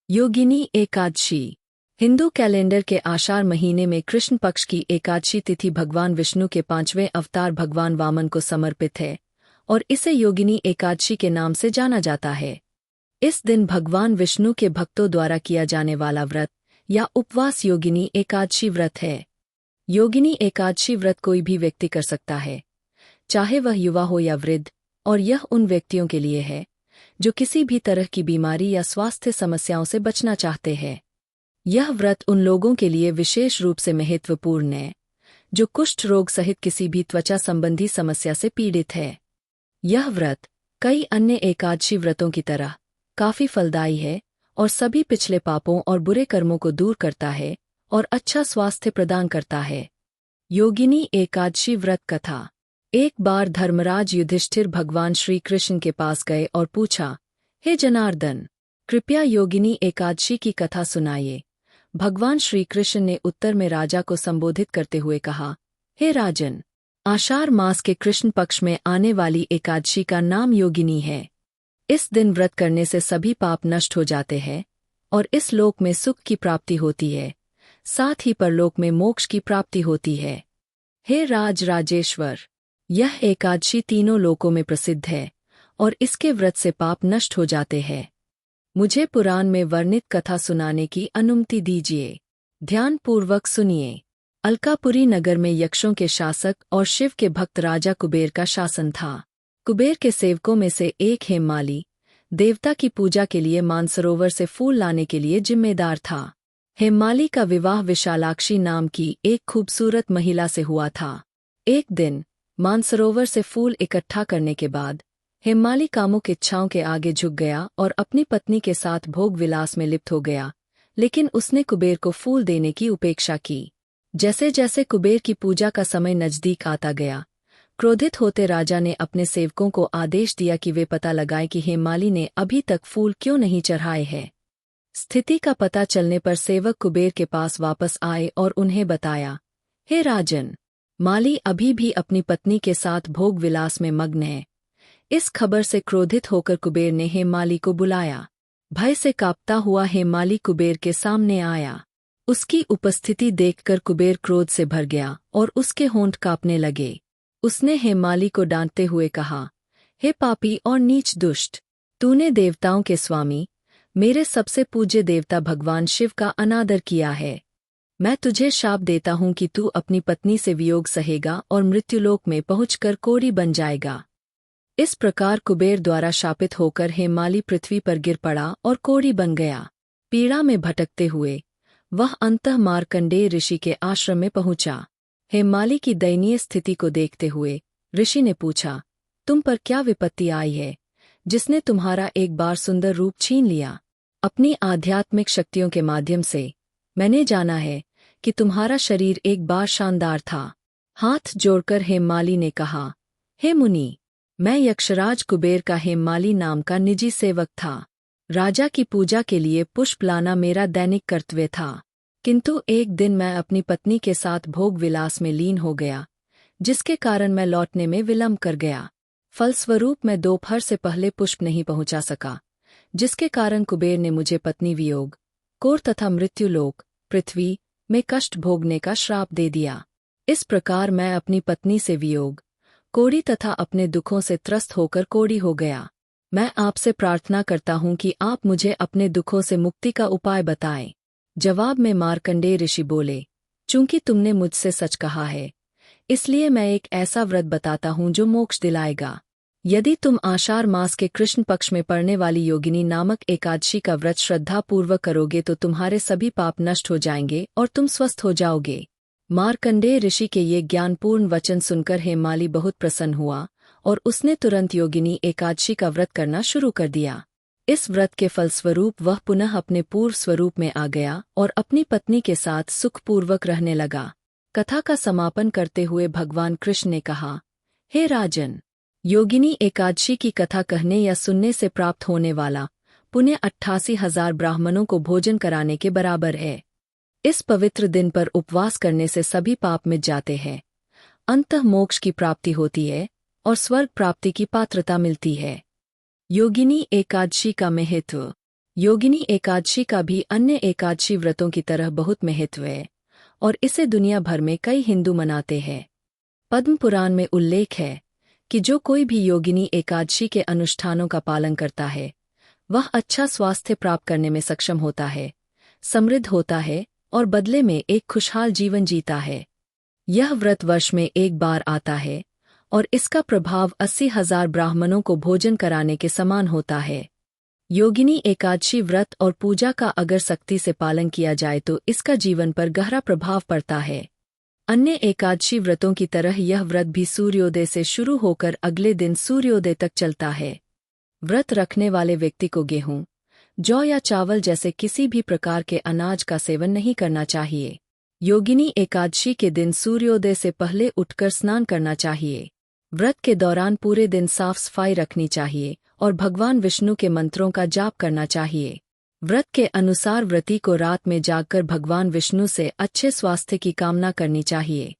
Yogini Ekadashi Hindu calendar के आषाढ़ महीने में कृष्ण पक्ष की एकादशी तिथि भगवान विष्णु के 5वें अवतार भगवान वामन को समर्पित है और इसे योगिनी एकादशी के नाम से जाना जाता है। इस दिन भगवान विष्णु के भक्तों द्वारा किया जाने वाला व्रत या उपवास योगिनी एकादशी व्रत है। योगिनी एकादशी व्रत कोई भी व्यक्ति कर सकता है, चाहे वह युवा हो या वृद्ध, और यह उन व्यक्तियों के लिए है जो किसी भी तरह की बीमारी या स्वास्थ्य समस्याओं से बचना चाहते हैं। यह व्रत उन लोगों के लिए विशेष रूप से महत्वपूर्ण है जो कुष्ठ रोग सहित किसी भी त्वचा संबंधी समस्या से पीड़ित है। यह व्रत कई अन्य एकादशी व्रतों की तरह काफी फलदायी है और सभी पिछले पापों और बुरे कर्मों को दूर करता है और अच्छा स्वास्थ्य प्रदान करता है। योगिनी एकादशी व्रत कथा। एक बार धर्मराज युधिष्ठिर भगवान श्री कृष्ण के पास गए और पूछा, हे जनार्दन, कृपया योगिनी एकादशी की कथा सुनाइए। भगवान श्री कृष्ण ने उत्तर में राजा को संबोधित करते हुए कहा, हे राजन, आषाढ़ मास के कृष्ण पक्ष में आने वाली एकादशी का नाम योगिनी है। इस दिन व्रत करने से सभी पाप नष्ट हो जाते हैं और इस लोक में सुख की प्राप्ति होती है, साथ ही परलोक में मोक्ष की प्राप्ति होती है। हे राजेश्वर, यह एकादशी तीनों लोकों में प्रसिद्ध है और इसके व्रत से पाप नष्ट हो जाते हैं। मुझे पुराण में वर्णित कथा सुनाने की अनुमति दीजिए। ध्यानपूर्वक सुनिए। अलकापुरी नगर में यक्षों के शासक और शिव के भक्त राजा कुबेर का शासन था। कुबेर के सेवकों में से एक हेममाली देवता की पूजा के लिए मानसरोवर से फूल लाने के लिए जिम्मेदार था। हेममाली का विवाह विशालाक्षी नाम की एक खूबसूरत महिला से हुआ था। एक दिन मानसरोवर से फूल इकट्ठा करने के बाद हेममाली कामुक इच्छाओं के आगे झुक गया और अपनी पत्नी के साथ भोग विलास में लिप्त हो गया, लेकिन उसने कुबेर को फूल देने की उपेक्षा की। जैसे जैसे कुबेर की पूजा का समय नजदीक आता गया, क्रोधित होते राजा ने अपने सेवकों को आदेश दिया कि वे पता लगाएं कि हेममाली ने अभी तक फूल क्यों नहीं चढ़ाए हैं। स्थिति का पता चलने पर सेवक कुबेर के पास वापस आए और उन्हें बताया, हे राजन, माली अभी भी अपनी पत्नी के साथ भोग विलास में मग्न है। इस खबर से क्रोधित होकर कुबेर ने हेममाली को बुलाया। भय से कांपता हुआ हेममाली कुबेर के सामने आया। उसकी उपस्थिति देखकर कुबेर क्रोध से भर गया और उसके होंठ कांपने लगे। उसने हेममाली को डांटते हुए कहा, हे पापी और नीच दुष्ट, तूने देवताओं के स्वामी, मेरे सबसे पूज्य देवता भगवान शिव का अनादर किया है। मैं तुझे शाप देता हूँ कि तू अपनी पत्नी से वियोग सहेगा और मृत्युलोक में पहुंचकर कोढ़ी बन जाएगा। इस प्रकार कुबेर द्वारा शापित होकर हेममाली पृथ्वी पर गिर पड़ा और कोढ़ी बन गया। पीड़ा में भटकते हुए वह अंततः मार्कंडेय ऋषि के आश्रम में पहुंचा। हेममाली की दयनीय स्थिति को देखते हुए ऋषि ने पूछा, तुम पर क्या विपत्ति आई है जिसने तुम्हारा एक बार सुंदर रूप छीन लिया? अपनी आध्यात्मिक शक्तियों के माध्यम से मैंने जाना है कि तुम्हारा शरीर एक बार शानदार था। हाथ जोड़कर हेममाली ने कहा, हे मुनि, मैं यक्षराज कुबेर का हेममाली नाम का निजी सेवक था। राजा की पूजा के लिए पुष्प लाना मेरा दैनिक कर्तव्य था, किंतु एक दिन मैं अपनी पत्नी के साथ भोग विलास में लीन हो गया, जिसके कारण मैं लौटने में विलंब कर गया। फलस्वरूप मैं दोपहर से पहले पुष्प नहीं पहुंचा सका, जिसके कारण कुबेर ने मुझे पत्नी वियोग, कोढ़ तथा मृत्युलोक पृथ्वी में कष्ट भोगने का श्राप दे दिया। इस प्रकार मैं अपनी पत्नी से वियोग, कोढ़ी तथा अपने दुखों से त्रस्त होकर कोढ़ी हो गया। मैं आपसे प्रार्थना करता हूँ कि आप मुझे अपने दुखों से मुक्ति का उपाय बताएं। जवाब में मार्कंडेय ऋषि बोले, चूंकि तुमने मुझसे सच कहा है, इसलिए मैं एक ऐसा व्रत बताता हूँ जो मोक्ष दिलाएगा। यदि तुम आषाढ़ मास के कृष्ण पक्ष में पड़ने वाली योगिनी नामक एकादशी का व्रत श्रद्धापूर्वक करोगे तो तुम्हारे सभी पाप नष्ट हो जाएंगे और तुम स्वस्थ हो जाओगे। मार्कंडेय ऋषि के ये ज्ञानपूर्ण वचन सुनकर हेममाली बहुत प्रसन्न हुआ और उसने तुरंत योगिनी एकादशी का व्रत करना शुरू कर दिया। इस व्रत के फलस्वरूप वह पुनः अपने पूर्व स्वरूप में आ गया और अपनी पत्नी के साथ सुखपूर्वक रहने लगा। कथा का समापन करते हुए भगवान कृष्ण ने कहा, हे राजन, योगिनी एकादशी की कथा कहने या सुनने से प्राप्त होने वाला पुण्य 88,000 ब्राह्मणों को भोजन कराने के बराबर है। इस पवित्र दिन पर उपवास करने से सभी पाप मिट जाते हैं, अंततः मोक्ष की प्राप्ति होती है और स्वर्ग प्राप्ति की पात्रता मिलती है। योगिनी एकादशी का महत्व। योगिनी एकादशी का भी अन्य एकादशी व्रतों की तरह बहुत महत्व है और इसे दुनिया भर में कई हिंदू मनाते हैं। पद्म पुराण में उल्लेख है कि जो कोई भी योगिनी एकादशी के अनुष्ठानों का पालन करता है वह अच्छा स्वास्थ्य प्राप्त करने में सक्षम होता है, समृद्ध होता है और बदले में एक खुशहाल जीवन जीता है। यह व्रत वर्ष में एक बार आता है और इसका प्रभाव 80,000 ब्राह्मणों को भोजन कराने के समान होता है। योगिनी एकादशी व्रत और पूजा का अगर सख्ती से पालन किया जाए तो इसका जीवन पर गहरा प्रभाव पड़ता है। अन्य एकादशी व्रतों की तरह यह व्रत भी सूर्योदय से शुरू होकर अगले दिन सूर्योदय तक चलता है। व्रत रखने वाले व्यक्ति को गेहूं, जौ या चावल जैसे किसी भी प्रकार के अनाज का सेवन नहीं करना चाहिए। योगिनी एकादशी के दिन सूर्योदय से पहले उठकर स्नान करना चाहिए। व्रत के दौरान पूरे दिन साफ सफाई रखनी चाहिए और भगवान विष्णु के मंत्रों का जाप करना चाहिए। व्रत के अनुसार व्रती को रात में जागकर भगवान विष्णु से अच्छे स्वास्थ्य की कामना करनी चाहिए।